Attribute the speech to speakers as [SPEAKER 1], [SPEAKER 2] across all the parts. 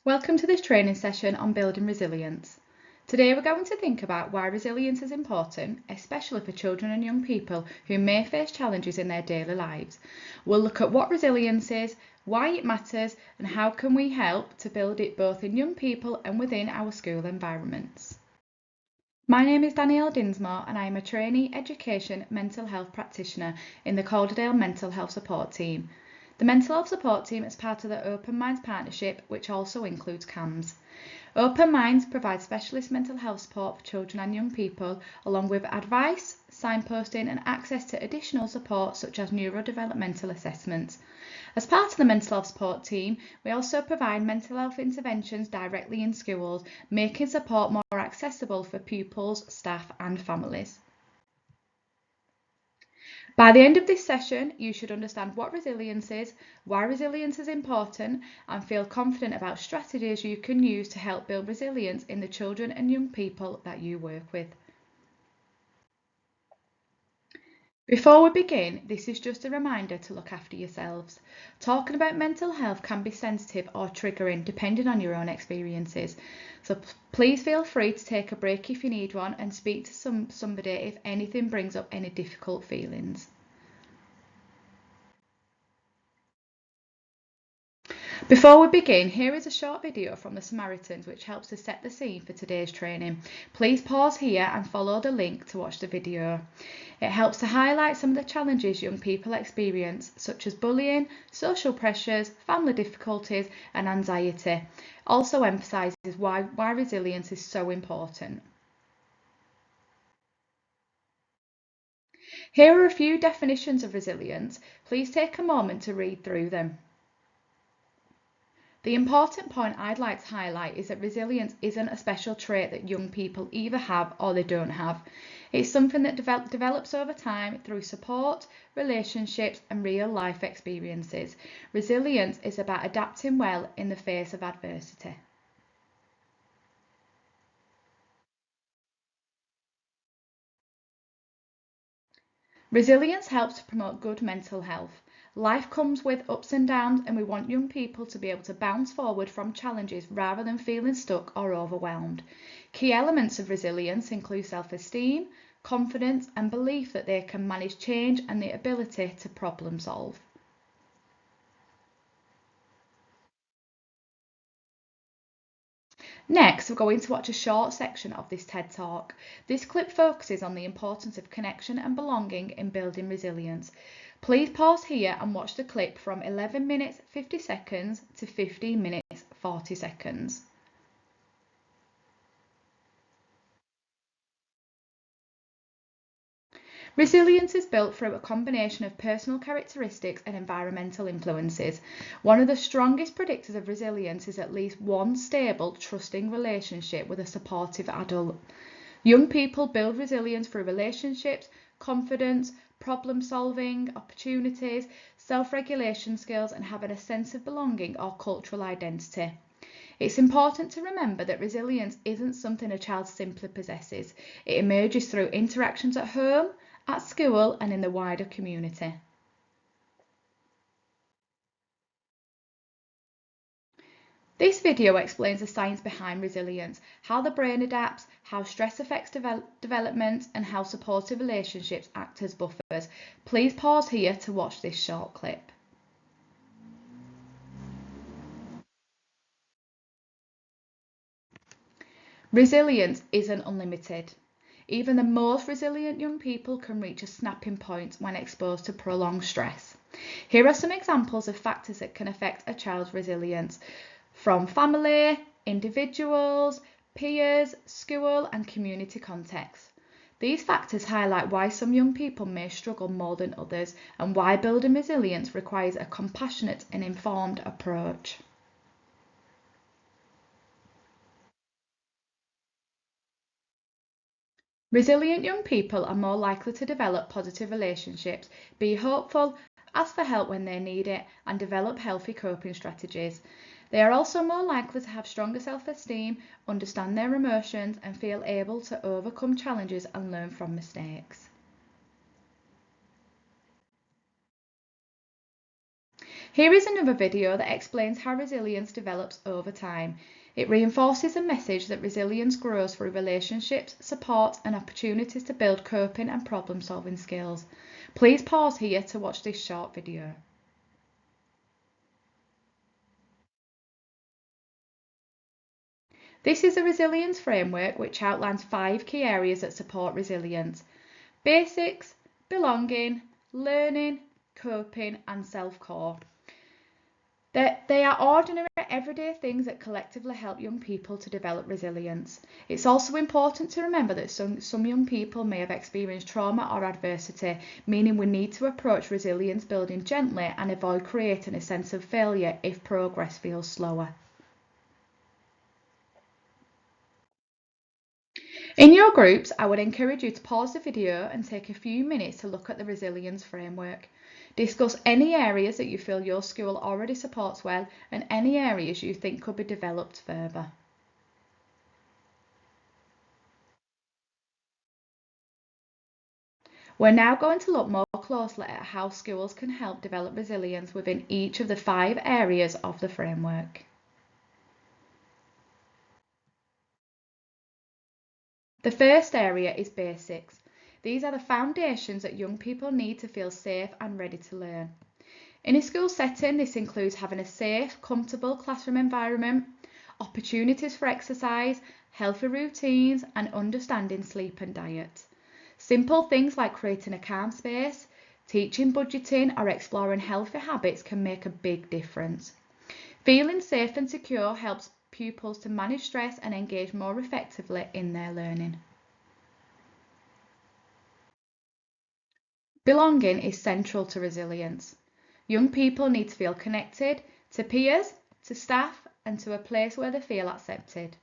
[SPEAKER 1] Welcome to this training session on building resilience. Today we're going to think about why resilience is important, especially for children and young people who may face challenges in their daily lives. We'll look at what resilience is, why it matters, and how can we help to build it both in young people and within our school environments. My name is Danielle Dinsmore and I am a Trainee Education Mental Health Practitioner in the Calderdale Mental Health Support Team. The Mental Health Support Team is part of the Open Minds Partnership, which also includes CAMHS. Open Minds provides specialist mental health support for children and young people, along with advice, signposting and access to additional support such as neurodevelopmental assessments. As part of the Mental Health Support Team, we also provide mental health interventions directly in schools, making support more accessible for pupils, staff and families. By the end of this session, you should understand what resilience is, why resilience is important, and feel confident about strategies you can use to help build resilience in the children and young people that you work with. Before we begin, this is just a reminder to look after yourselves. Talking about mental health can be sensitive or triggering depending on your own experiences. So please feel free to take a break if you need one and speak to somebody if anything brings up any difficult feelings. Before we begin, here is a short video from the Samaritans which helps to set the scene for today's training. Please pause here and follow the link to watch the video. It helps to highlight some of the challenges young people experience, such as bullying, social pressures, family difficulties and anxiety. Also emphasises why resilience is so important. Here are a few definitions of resilience. Please take a moment to read through them. The important point I'd like to highlight is that resilience isn't a special trait that young people either have or they don't have. It's something that develops over time through support, relationships and real life experiences. Resilience is about adapting well in the face of adversity. Resilience helps to promote good mental health. Life comes with ups and downs and we want young people to be able to bounce forward from challenges rather than feeling stuck or overwhelmed. Key elements of resilience include self-esteem, confidence and belief that they can manage change and the ability to problem solve. Next, we're going to watch a short section of this TED Talk. This clip focuses on the importance of connection and belonging in building resilience. Please pause here and watch the clip from 11 minutes 50 seconds to 15 minutes 40 seconds. Resilience is built through a combination of personal characteristics and environmental influences. One of the strongest predictors of resilience is at least one stable, trusting relationship with a supportive adult. Young people build resilience through relationships, confidence, problem solving, opportunities, self-regulation skills, and having a sense of belonging or cultural identity. It's important to remember that resilience isn't something a child simply possesses. It emerges through interactions at home, at school and in the wider community. This video explains the science behind resilience, how the brain adapts, how stress affects development and how supportive relationships act as buffers. Please pause here to watch this short clip. Resilience isn't unlimited. Even the most resilient young people can reach a snapping point when exposed to prolonged stress. Here are some examples of factors that can affect a child's resilience from family, individuals, peers, school and community contexts. These factors highlight why some young people may struggle more than others and why building resilience requires a compassionate and informed approach. Resilient young people are more likely to develop positive relationships, be hopeful, ask for help when they need it, and develop healthy coping strategies. They are also more likely to have stronger self-esteem, understand their emotions, and feel able to overcome challenges and learn from mistakes. Here is another video that explains how resilience develops over time. It reinforces a message that resilience grows through relationships, support and opportunities to build coping and problem-solving skills. Please pause here to watch this short video. This is a resilience framework which outlines 5 key areas that support resilience: basics, belonging, learning, coping and self-core. They are ordinary, everyday things that collectively help young people to develop resilience. It's also important to remember that some young people may have experienced trauma or adversity, meaning we need to approach resilience building gently and avoid creating a sense of failure if progress feels slower. In your groups, I would encourage you to pause the video and take a few minutes to look at the resilience framework. Discuss any areas that you feel your school already supports well and any areas you think could be developed further. We're now going to look more closely at how schools can help develop resilience within each of the 5 areas of the framework. The first area is basics. These are the foundations that young people need to feel safe and ready to learn. In a school setting, this includes having a safe, comfortable classroom environment, opportunities for exercise, healthy routines, and understanding sleep and diet. Simple things like creating a calm space, teaching budgeting, or exploring healthy habits can make a big difference. Feeling safe and secure helps pupils to manage stress and engage more effectively in their learning. Belonging is central to resilience. Young people need to feel connected to peers, to staff, and to a place where they feel accepted.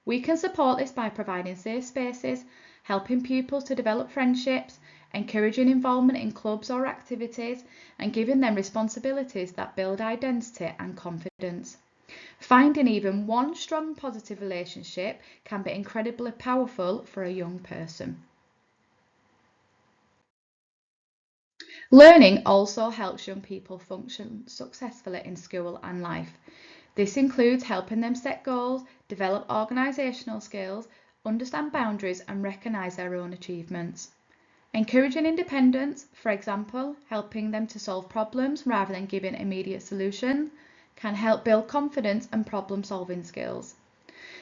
[SPEAKER 1] We can support this by providing safe spaces, helping pupils to develop friendships, encouraging involvement in clubs or activities, and giving them responsibilities that build identity and confidence. Finding even one strong positive relationship can be incredibly powerful for a young person. Learning also helps young people function successfully in school and life. This includes helping them set goals, develop organisational skills, understand boundaries and recognise their own achievements. Encouraging independence, for example, helping them to solve problems rather than giving immediate solutions, can help build confidence and problem-solving skills.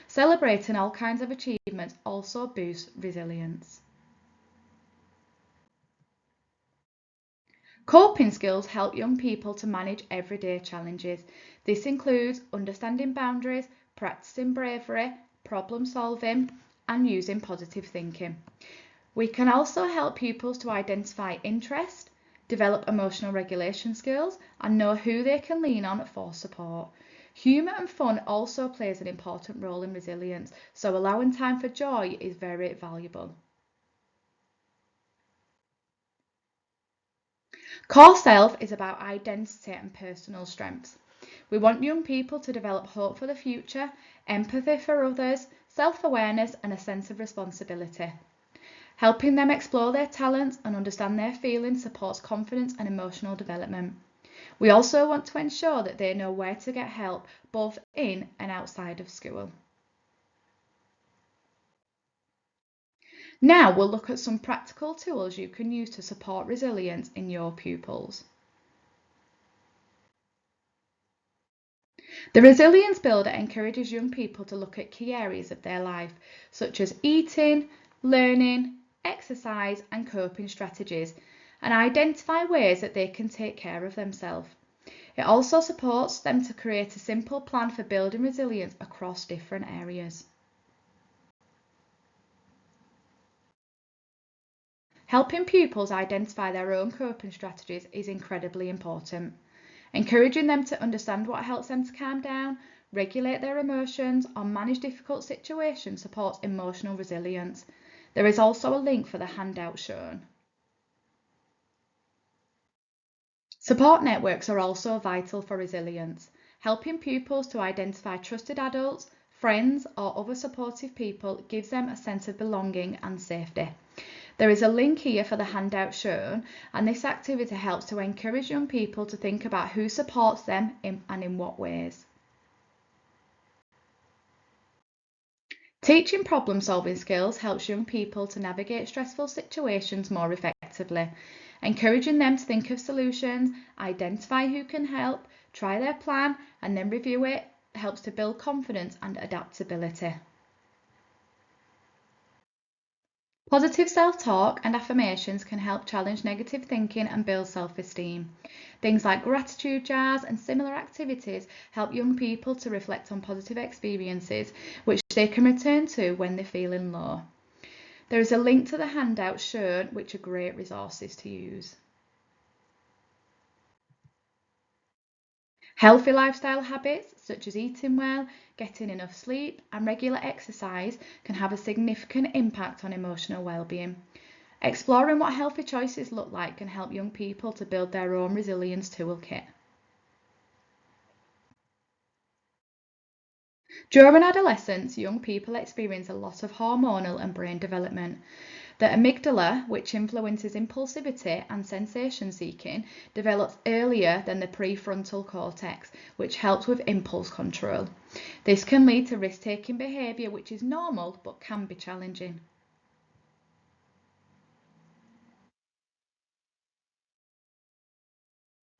[SPEAKER 1] Celebrating all kinds of achievements also boosts resilience. Coping skills help young people to manage everyday challenges. This includes understanding boundaries, practicing bravery, problem solving, and using positive thinking. We can also help pupils to identify interest, develop emotional regulation skills, and know who they can lean on for support. Humour and fun also plays an important role in resilience, so allowing time for joy is very valuable. Core self is about identity and personal strengths. We want young people to develop hope for the future, empathy for others, self-awareness and a sense of responsibility. Helping them explore their talents and understand their feelings supports confidence and emotional development. We also want to ensure that they know where to get help, both in and outside of school. Now we'll look at some practical tools you can use to support resilience in your pupils. The Resilience Builder encourages young people to look at key areas of their life, such as eating, learning, exercise and coping strategies, and identify ways that they can take care of themselves. It also supports them to create a simple plan for building resilience across different areas. Helping pupils identify their own coping strategies is incredibly important. Encouraging them to understand what helps them to calm down, regulate their emotions, or manage difficult situations supports emotional resilience. There is also a link for the handout shown. Support networks are also vital for resilience. Helping pupils to identify trusted adults, friends, or other supportive people gives them a sense of belonging and safety. There is a link here for the handout shown, and this activity helps to encourage young people to think about who supports them and in what ways. Teaching problem-solving skills helps young people to navigate stressful situations more effectively. Encouraging them to think of solutions, identify who can help, try their plan, and then review it helps to build confidence and adaptability. Positive self-talk and affirmations can help challenge negative thinking and build self-esteem. Things like gratitude jars and similar activities help young people to reflect on positive experiences, which they can return to when they're feeling low. There is a link to the handouts shown, which are great resources to use. Healthy lifestyle habits, such as eating well, getting enough sleep, and regular exercise, can have a significant impact on emotional well-being. Exploring what healthy choices look like can help young people to build their own resilience toolkit. During adolescence, young people experience a lot of hormonal and brain development. The amygdala, which influences impulsivity and sensation seeking, develops earlier than the prefrontal cortex, which helps with impulse control. This can lead to risk-taking behaviour, which is normal but can be challenging.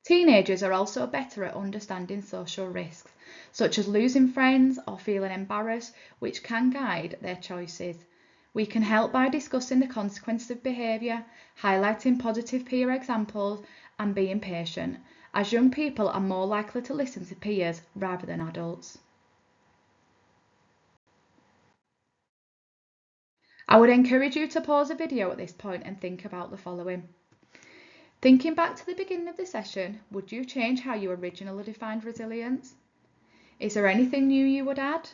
[SPEAKER 1] Teenagers are also better at understanding social risks, such as losing friends or feeling embarrassed, which can guide their choices. We can help by discussing the consequences of behaviour, highlighting positive peer examples, and being patient, as young people are more likely to listen to peers rather than adults. I would encourage you to pause the video at this point and think about the following. Thinking back to the beginning of the session, would you change how you originally defined resilience? Is there anything new you would add?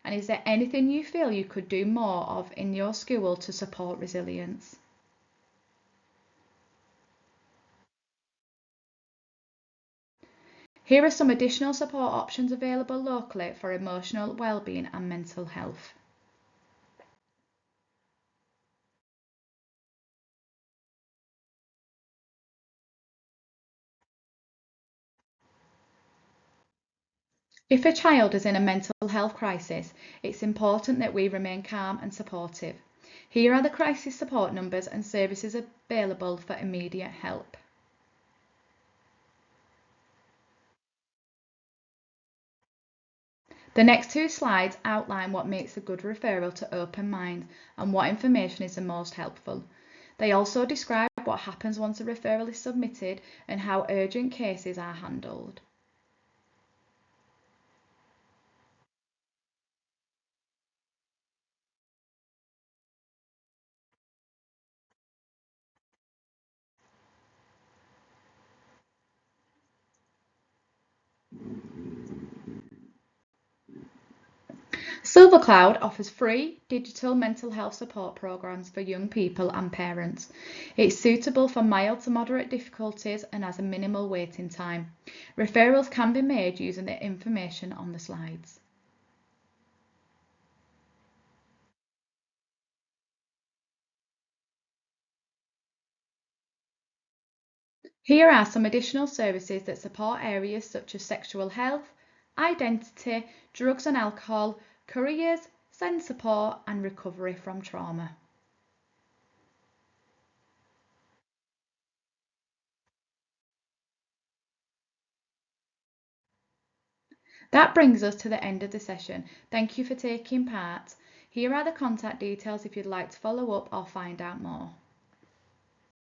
[SPEAKER 1] And is there anything you feel you could do more of in your school to support resilience? Here are some additional support options available locally for emotional well-being and mental health. If a child is in a mental health crisis, it's important that we remain calm and supportive. Here are the crisis support numbers and services available for immediate help. The next two slides outline what makes a good referral to Open Minds and what information is the most helpful. They also describe what happens once a referral is submitted and how urgent cases are handled. SilverCloud offers free digital mental health support programs for young people and parents. It's suitable for mild to moderate difficulties and has a minimal waiting time. Referrals can be made using the information on the slides. Here are some additional services that support areas such as sexual health, identity, drugs and alcohol, careers, SEND support and recovery from trauma. That brings us to the end of the session. Thank you for taking part. Here are the contact details if you'd like to follow up or find out more.